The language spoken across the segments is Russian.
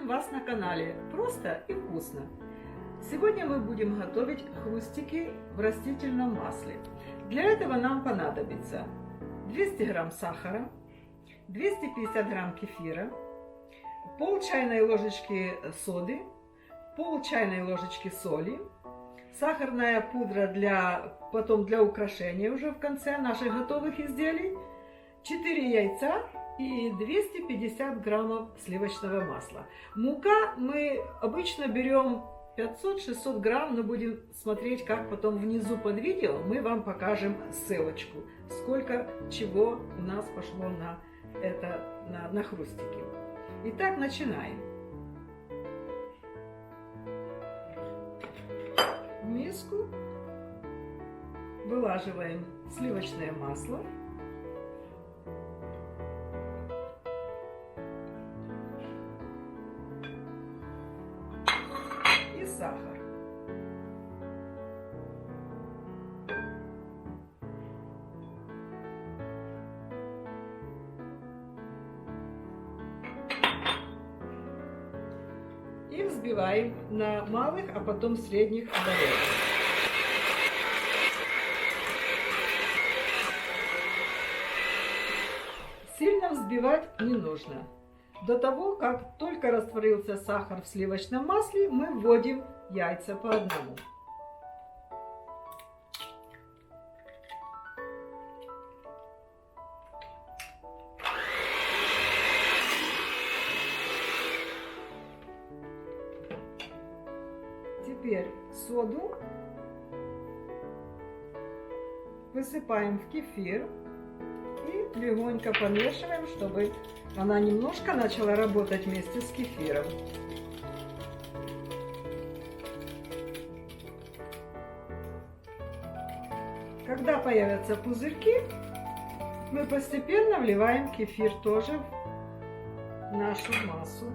Приветствуем вас на канале Просто и вкусно. Сегодня мы будем готовить хрустики в растительном масле. Для этого нам понадобится 200 грамм сахара, 250 грамм кефира, пол чайной ложечки соды, пол чайной ложечки соли, сахарная пудра для украшения уже в конце наших готовых изделий, 4 яйца и 250 граммов сливочного масла. Мука мы обычно берем 500-600 грамм, но будем смотреть, как потом внизу под видео мы вам покажем ссылочку, сколько чего у нас пошло на хрустики. Итак, начинаем. В миску вылаживаем сливочное масло. И сахар. И взбиваем на малых, а потом средних оборотах. Сильно взбивать не нужно. До того, как только растворился сахар в сливочном масле, мы вводим яйца по одному. Теперь соду высыпаем в кефир и легонько помешиваем, чтобы она немножко начала работать вместе с кефиром. Когда появятся пузырьки, мы постепенно вливаем кефир тоже в нашу массу.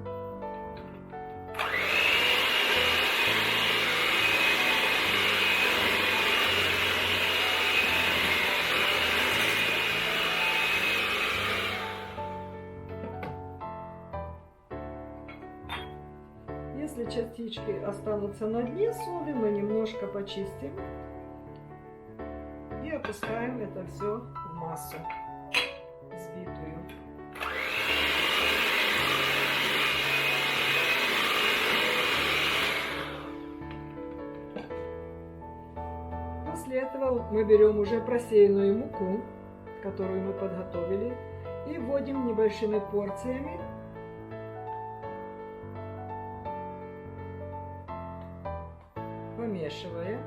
Если частички останутся на дне соды, мы немножко почистим и опускаем это все в массу взбитую. После этого мы берем уже просеянную муку, которую мы подготовили, и вводим небольшими порциями. Помешивая.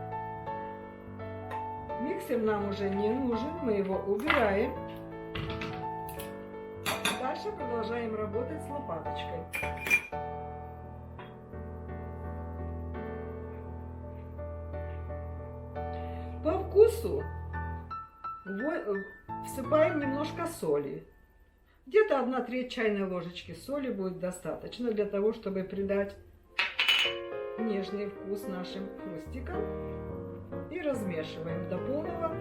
Миксер нам уже не нужен, мы его убираем. Дальше продолжаем работать с лопаточкой. По вкусу всыпаем немножко соли. Где-то 1/3 чайной ложечки соли будет достаточно для того, чтобы придать нежный вкус нашим хрустикам. И размешиваем до полного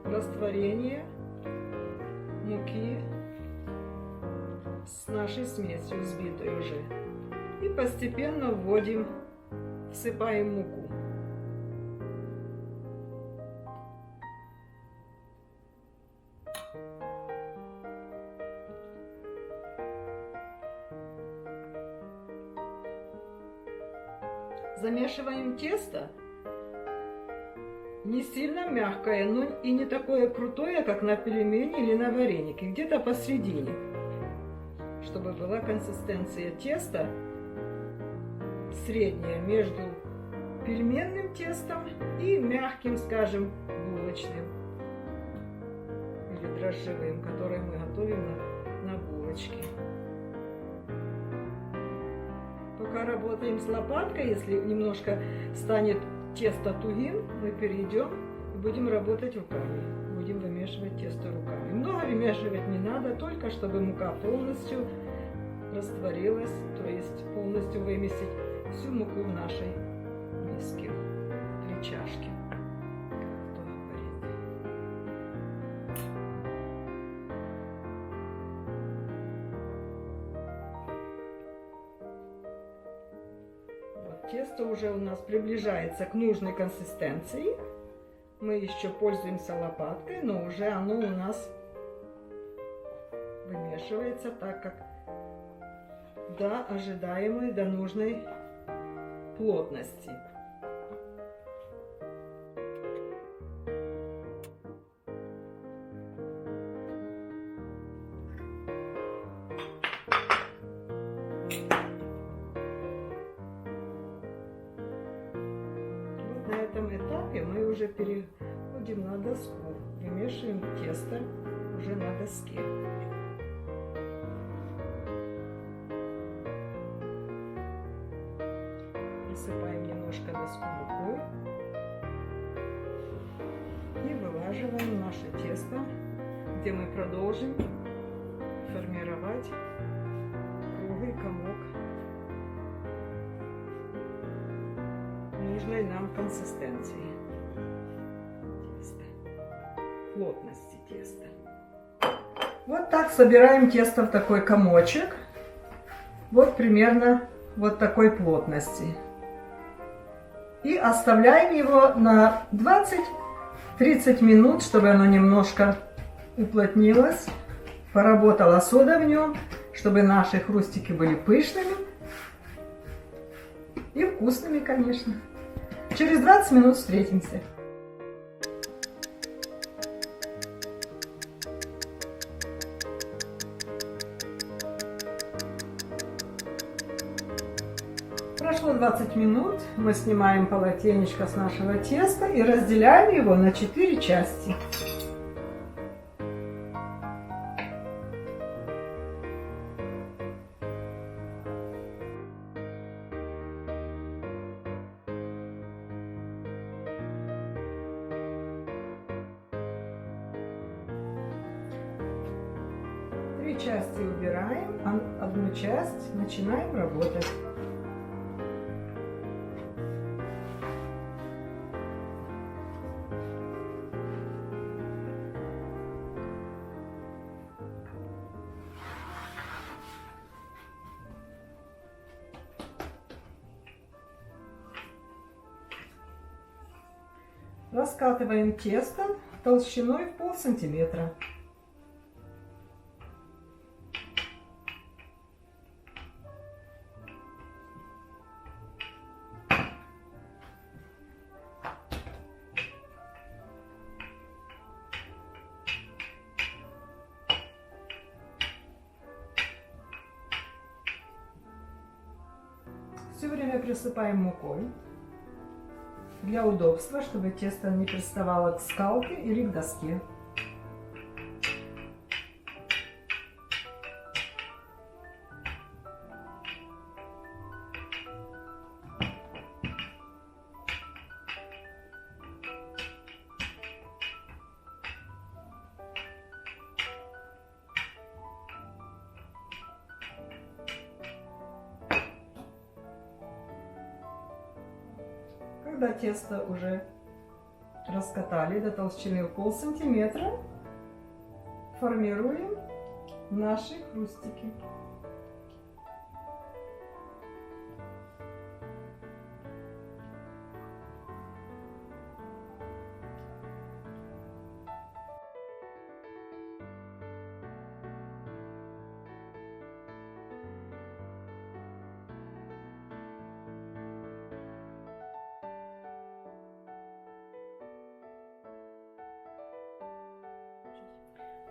растворения муки с нашей смесью взбитой уже. И постепенно всыпаем муку. Замешиваем тесто, не сильно мягкое, но и не такое крутое, как на пельмени или на вареники, где-то посередине, чтобы была консистенция теста средняя между пельменным тестом и мягким, скажем, булочным или дрожжевым, которое мы готовим на булочке. Пока работаем с лопаткой, если немножко станет тесто тугим, мы перейдем и будем работать руками. Будем вымешивать тесто руками. Много вымешивать не надо, только чтобы мука полностью растворилась, то есть полностью вымесить всю муку в нашей миске или чашке. Тесто уже у нас приближается к нужной консистенции. Мы еще пользуемся лопаткой, но уже оно у нас вымешивается так, как до ожидаемой, до нужной плотности. На этом этапе мы уже переходим на доску, вымешиваем тесто уже на доске. Присыпаем немножко доску мукой и вылаживаем наше тесто, где мы продолжим формировать круглый комок нужной нам консистенции теста, плотности теста. Вот так собираем тесто в такой комочек, вот примерно вот такой плотности, и оставляем его на 20-30 минут, чтобы оно немножко уплотнилось, поработала сода в нем, чтобы наши хрустики были пышными и вкусными, конечно. Через 20 минут встретимся. Прошло 20 минут, мы снимаем полотенечко с нашего теста и разделяем его на 4 части. Три части убираем, а одну часть начинаем работать. Раскатываем тесто толщиной в полсантиметра. Все время присыпаем мукой. Для удобства, чтобы тесто не приставало к скалке или к доске. Когда тесто уже раскатали до толщины в полсантиметра, формируем наши хрустики.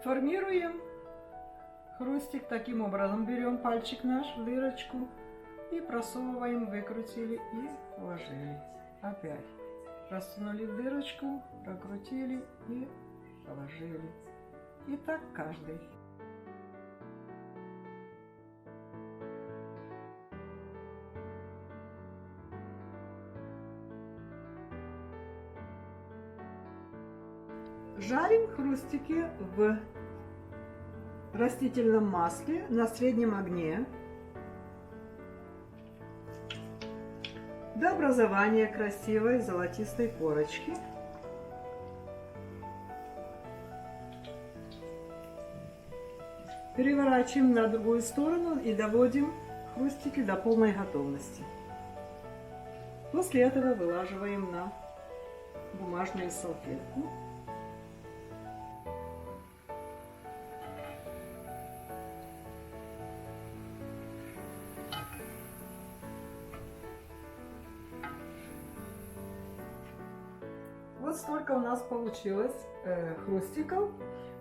Формируем хрустик таким образом. Берем пальчик наш в дырочку и просовываем, выкрутили и положили. Опять просунули в дырочку, прокрутили и положили. И так каждый. Жарим хрустики в растительном масле на среднем огне до образования красивой золотистой корочки. Переворачиваем на другую сторону и доводим хрустики до полной готовности. После этого вылаживаем на бумажную салфетку. Вот столько у нас получилось хрустиков.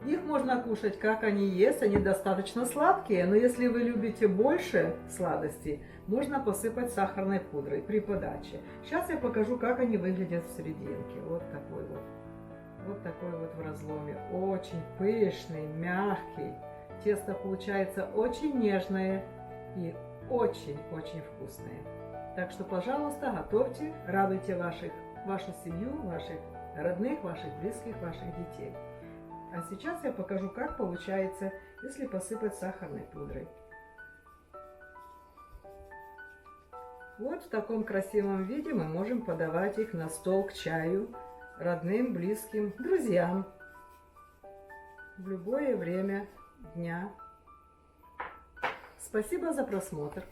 Их можно кушать, как они есть, они достаточно сладкие, но если вы любите больше сладостей, можно посыпать сахарной пудрой при подаче. Сейчас я покажу, как они выглядят в серединке. Вот такой вот. Вот такой вот в разломе. Очень пышный, мягкий. Тесто получается очень нежное и очень-очень вкусное. Так что, пожалуйста, готовьте, радуйте вашу семью, ваших родных, ваших близких, ваших детей. А сейчас я покажу, как получается, если посыпать сахарной пудрой. Вот в таком красивом виде мы можем подавать их на стол к чаю родным, близким, друзьям в любое время дня. Спасибо за просмотр.